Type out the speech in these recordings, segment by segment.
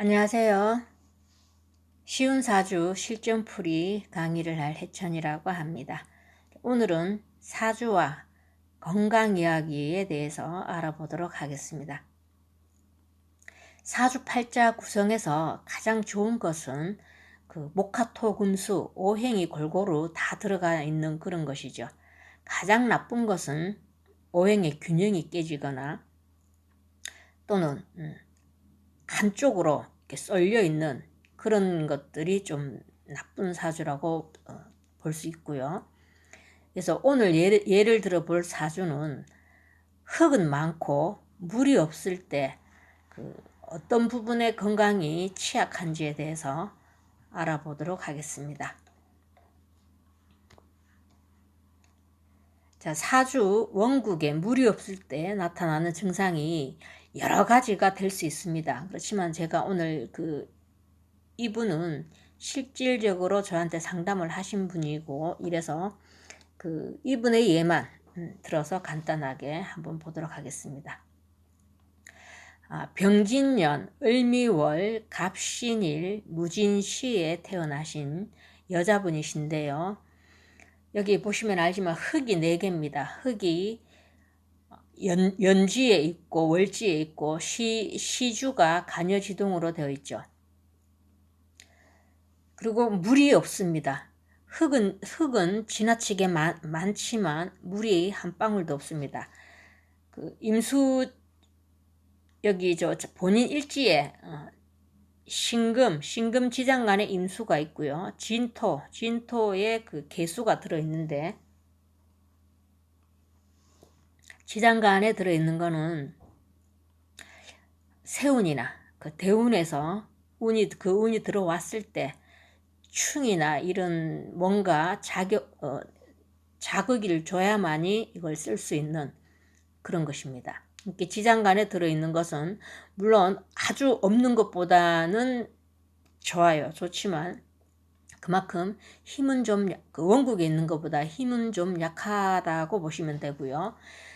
안녕하세요. 쉬운 사주 실전풀이 강의를 할 해천이라고 합니다. 오늘은 사주와 건강 이야기에 대해서 알아보도록 하겠습니다. 사주 팔자 구성에서 가장 좋은 것은 목화토금수 오행이 골고루 다 들어가 있는 그런 것이죠. 가장 나쁜 것은 오행의 균형이 깨지거나 또는 한쪽으로 이렇게 쏠려 있는 그런 것들이 좀 나쁜 사주라고 볼 수 있고요. 그래서 오늘 예를 들어 볼 사주는 흙은 많고 물이 없을 때 어떤 부분의 건강이 취약한지에 대해서 알아보도록 하겠습니다. 자, 사주 원국에 물이 없을 때 나타나는 증상이 여러 가지가 될 수 있습니다. 그렇지만 제가 오늘 이분은 실질적으로 저한테 상담을 하신 분이고 이래서 이분의 예만 들어서 간단하게 한번 보도록 하겠습니다. 병진년, 을미월, 갑신일, 무진시에 태어나신 여자분이신데요. 여기 보시면 알지만 흙이 4개입니다. 흙이 연지에 있고 월지에 있고 시주가 간여지동으로 되어 있죠. 그리고 물이 없습니다. 흙은 지나치게 많지만 물이 한 방울도 없습니다. 임수 여기 본인 일지에 신금 지장간에 임수가 있고요. 진토에 개수가 들어있는데 지장간에 들어있는 거는 세운이나 대운에서 운이 들어왔을 때 충이나 이런 뭔가 자극을 줘야만이 이걸 쓸 수 있는 그런 것입니다. 이렇게 지장간에 들어있는 것은 물론 아주 없는 것보다는 좋지만 그만큼 힘은 좀 원국에 있는 것보다 힘은 좀 약하다고 보시면 되고요.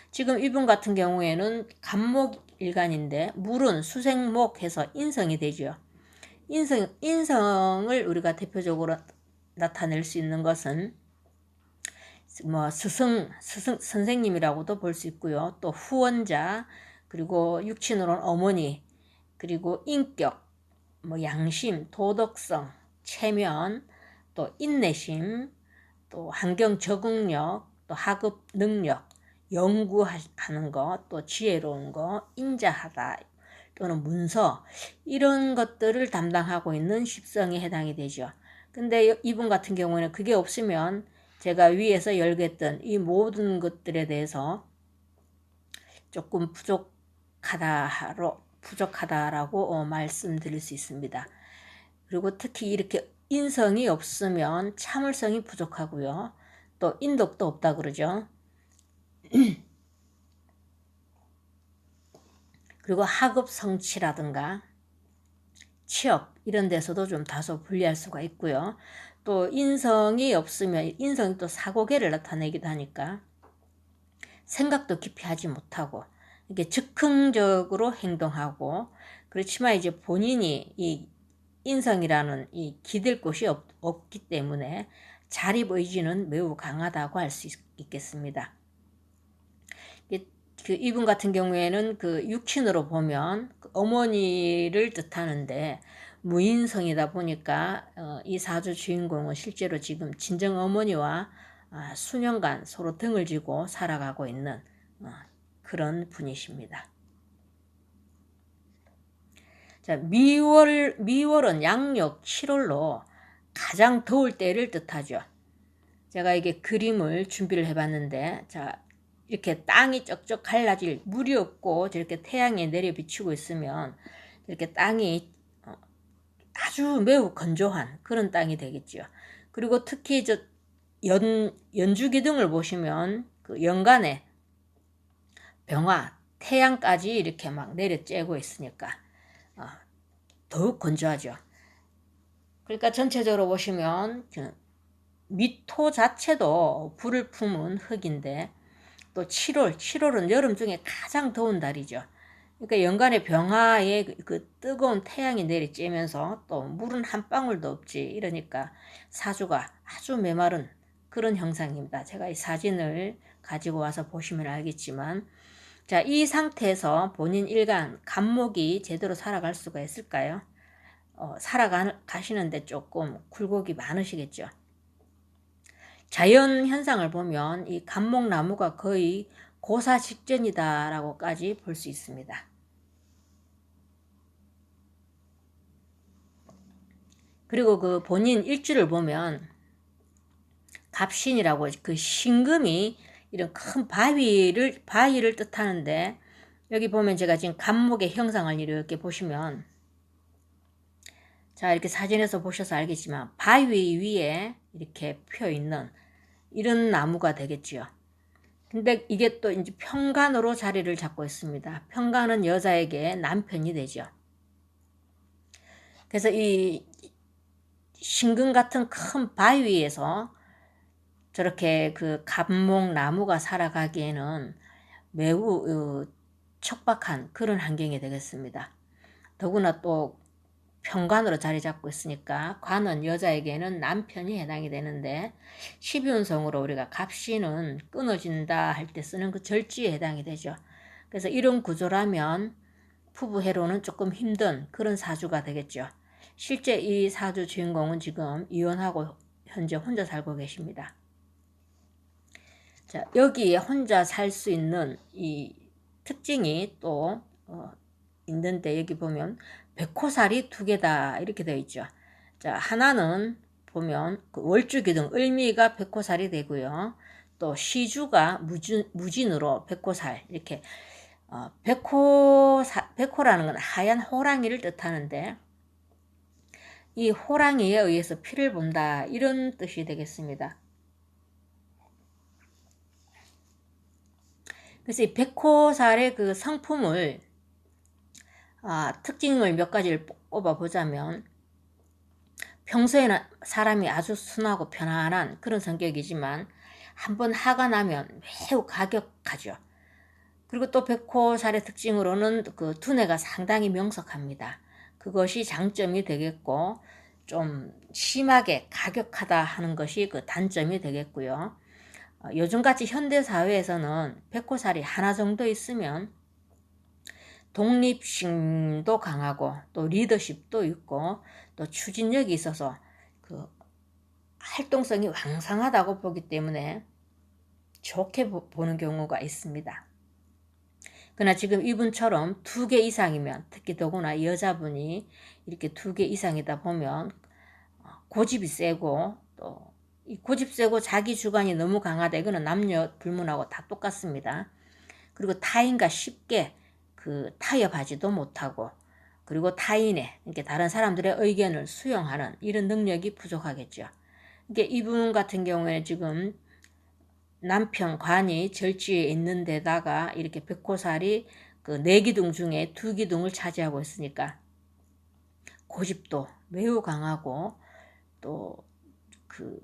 지금 이분 같은 경우에는 간목일간인데 물은 수생목해서 인성이 되죠. 인성을 우리가 대표적으로 나타낼 수 있는 것은 선생님이라고도 볼 수 있고요. 또 후원자, 그리고 육친으로는 어머니, 그리고 인격, 양심, 도덕성, 체면, 또 인내심, 또 환경 적응력, 또 학업 능력, 연구하는 것, 또 지혜로운 것, 인자하다 또는 문서 이런 것들을 담당하고 있는 십성에 해당이 되죠. 근데 이분 같은 경우에는 그게 없으면 제가 위에서 열겠던 이 모든 것들에 대해서 조금 부족하다라고 말씀드릴 수 있습니다. 그리고 특히 이렇게 인성이 없으면 참을성이 부족하고요. 또 인덕도 없다 그러죠. 그리고 학업 성취라든가 취업 이런 데서도 좀 다소 불리할 수가 있고요. 또 인성이 없으면 인성이 또 사고계를 나타내기도 하니까 생각도 깊이 하지 못하고 이렇게 즉흥적으로 행동하고 그렇지만 이제 본인이 이 인성이라는 이 기댈 곳이 없기 때문에 자립 의지는 매우 강하다고 할 수 있겠습니다. 이분 같은 경우에는 육친으로 보면 어머니를 뜻하는데 무인성이다 보니까 이 사주 주인공은 실제로 지금 친정 어머니와 수년간 서로 등을 지고 살아가고 있는 그런 분이십니다. 자, 미월은 양력 7월로 가장 더울 때를 뜻하죠. 제가 이게 그림을 준비를 해봤는데, 자, 이렇게 땅이 쩍쩍 갈라질 물이 없고 저렇게 태양에 내려 비추고 있으면 이렇게 땅이 아주 매우 건조한 그런 땅이 되겠죠. 그리고 특히 연주기둥을 보시면 연간에 병화, 태양까지 이렇게 막 내려 쬐고 있으니까 더욱 건조하죠. 그러니까 전체적으로 보시면 미토 자체도 불을 품은 흙인데 또 7월은 여름 중에 가장 더운 달이죠. 그러니까 연간의 병화에 그 뜨거운 태양이 내리쬐면서 또 물은 한 방울도 없지. 이러니까 사주가 아주 메마른 그런 형상입니다. 제가 이 사진을 가지고 와서 보시면 알겠지만, 자, 이 상태에서 본인 일간 간목이 제대로 살아갈 수가 있을까요? 살아가시는데 조금 굴곡이 많으시겠죠. 자연 현상을 보면 이 간목나무가 거의 고사 직전이다라고까지 볼 수 있습니다. 그리고 그 본인 일주를 보면 갑신이라고 그 신금이 이런 큰 바위를 뜻하는데, 여기 보면 제가 지금 간목의 형상을 이렇게 보시면, 자, 이렇게 사진에서 보셔서 알겠지만 바위 위에 이렇게 펴 있는 이런 나무가 되겠지요. 근데 이게 또 이제 편간으로 자리를 잡고 있습니다. 편간은 여자에게 남편이 되죠. 그래서 이 신금 같은 큰 바위에서 저렇게 그 갑목 나무가 살아가기에는 매우 척박한 그런 환경이 되겠습니다. 더구나 또 편관으로 자리 잡고 있으니까 관은 여자에게는 남편이 해당이 되는데, 12운성으로 우리가 갑신은 끊어진다 할 때 쓰는 그 절지에 해당이 되죠. 그래서 이런 구조라면 부부 해로는 조금 힘든 그런 사주가 되겠죠. 실제 이 사주 주인공은 지금 이혼하고 현재 혼자 살고 계십니다. 자, 여기에 혼자 살 수 있는 이 특징이 또 있는데, 여기 보면 백호살이 2개다 이렇게 되어 있죠. 자, 하나는 보면 그 월주기둥 을미가 백호살이 되고요. 또 시주가 무진으로 백호살, 이렇게 백호라는 건 하얀 호랑이를 뜻하는데, 이 호랑이에 의해서 피를 본다 이런 뜻이 되겠습니다. 그래서 이 백호살의 그 성품을 특징을 몇 가지를 뽑아 보자면, 평소에는 사람이 아주 순하고 편안한 그런 성격이지만 한번 화가 나면 매우 가격하죠. 그리고 또 백호살의 특징으로는 그 두뇌가 상당히 명석합니다. 그것이 장점이 되겠고, 좀 심하게 가격하다 하는 것이 그 단점이 되겠고요. 요즘같이 현대사회에서는 백호살이 하나 정도 있으면 독립심도 강하고 또 리더십도 있고 또 추진력이 있어서 그 활동성이 왕성하다고 보기 때문에 좋게 보는 경우가 있습니다. 그러나 지금 이분처럼 2개 이상이면, 특히 더구나 여자분이 이렇게 2개 이상이다 보면 고집이 세고, 또 이 고집 세고 자기 주관이 너무 강하다, 이거는 남녀 불문하고 다 똑같습니다. 그리고 타인과 쉽게 그 타협하지도 못하고, 그리고 타인의, 이렇게 다른 사람들의 의견을 수용하는 이런 능력이 부족하겠죠. 이게 이분 같은 경우에 지금 남편 관이 절지에 있는 데다가 이렇게 백호살이 그 4기둥 중에 2기둥을 차지하고 있으니까 고집도 매우 강하고, 또 그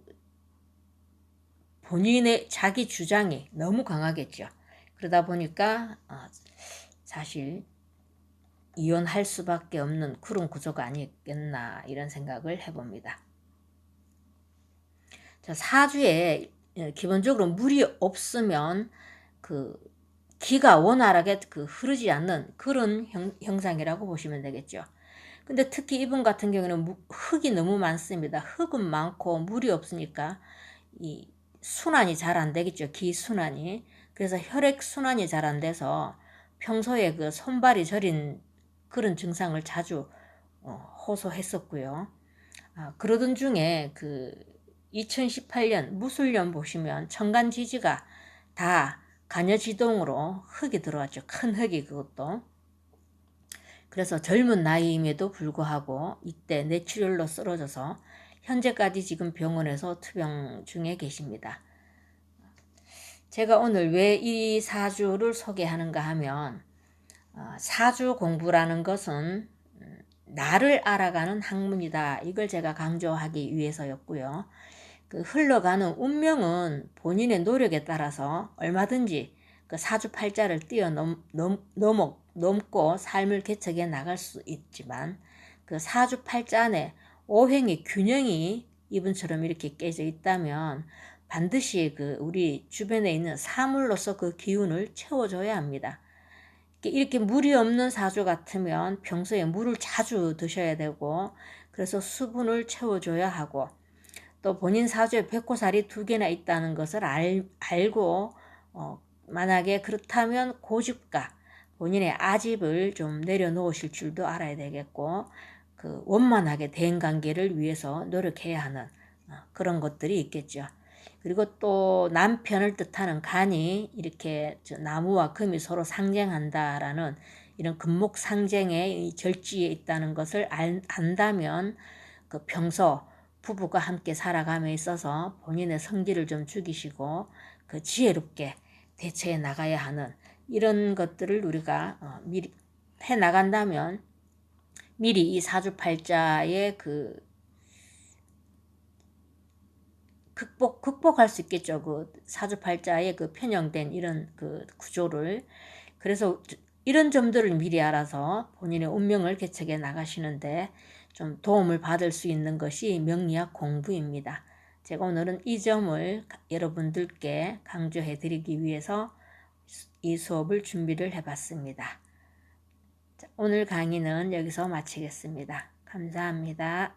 본인의 자기 주장이 너무 강하겠죠. 그러다 보니까 사실 이혼할 수밖에 없는 그런 구조가 아니겠나 이런 생각을 해봅니다. 자, 사주에 기본적으로 물이 없으면 그 기가 원활하게 그 흐르지 않는 그런 형상이라고 보시면 되겠죠. 근데 특히 이분 같은 경우는 흙이 너무 많습니다. 흙은 많고 물이 없으니까 이 순환이 잘 안 되겠죠. 기순환이. 그래서 혈액순환이 잘 안 돼서 평소에 그 손발이 저린 그런 증상을 자주 호소했었고요. 그러던 중에 그 2018년 무술년 보시면 천간지지가 다 간여지동으로 흙이 들어왔죠. 큰 흙이, 그것도. 그래서 젊은 나이임에도 불구하고 이때 뇌출혈로 쓰러져서 현재까지 지금 병원에서 투병 중에 계십니다. 제가 오늘 왜 이 사주를 소개하는가 하면, 사주 공부라는 것은 나를 알아가는 학문이다, 이걸 제가 강조하기 위해서였고요. 그 흘러가는 운명은 본인의 노력에 따라서 얼마든지 그 사주팔자를 넘고 삶을 개척해 나갈 수 있지만 그 사주팔자 안에 오행의 균형이 이분처럼 이렇게 깨져 있다면 반드시 그 우리 주변에 있는 사물로서 그 기운을 채워줘야 합니다. 이렇게 물이 없는 사주 같으면 평소에 물을 자주 드셔야 되고 그래서 수분을 채워줘야 하고 또 본인 사주에 백호살이 2개나 있다는 것을 알고 만약에 그렇다면 고집과 본인의 아집을 좀 내려놓으실 줄도 알아야 되겠고 그 원만하게 대인관계를 위해서 노력해야 하는 그런 것들이 있겠죠. 그리고 또 남편을 뜻하는 간이 이렇게 나무와 금이 서로 상징한다라는 이런 금목 상징의 절지에 있다는 것을 안다면 그 평소 부부가 함께 살아감에 있어서 본인의 성질을 좀 죽이시고 그 지혜롭게 대처해 나가야 하는 이런 것들을 우리가 미리 해 나간다면 미리 이 사주팔자의 그 극복할 수 있겠죠. 그 사주팔자의 그 편향된 이런 그 구조를. 그래서 이런 점들을 미리 알아서 본인의 운명을 개척해 나가시는데 좀 도움을 받을 수 있는 것이 명리학 공부입니다. 제가 오늘은 이 점을 여러분들께 강조해 드리기 위해서 이 수업을 준비를 해봤습니다. 오늘 강의는 여기서 마치겠습니다. 감사합니다.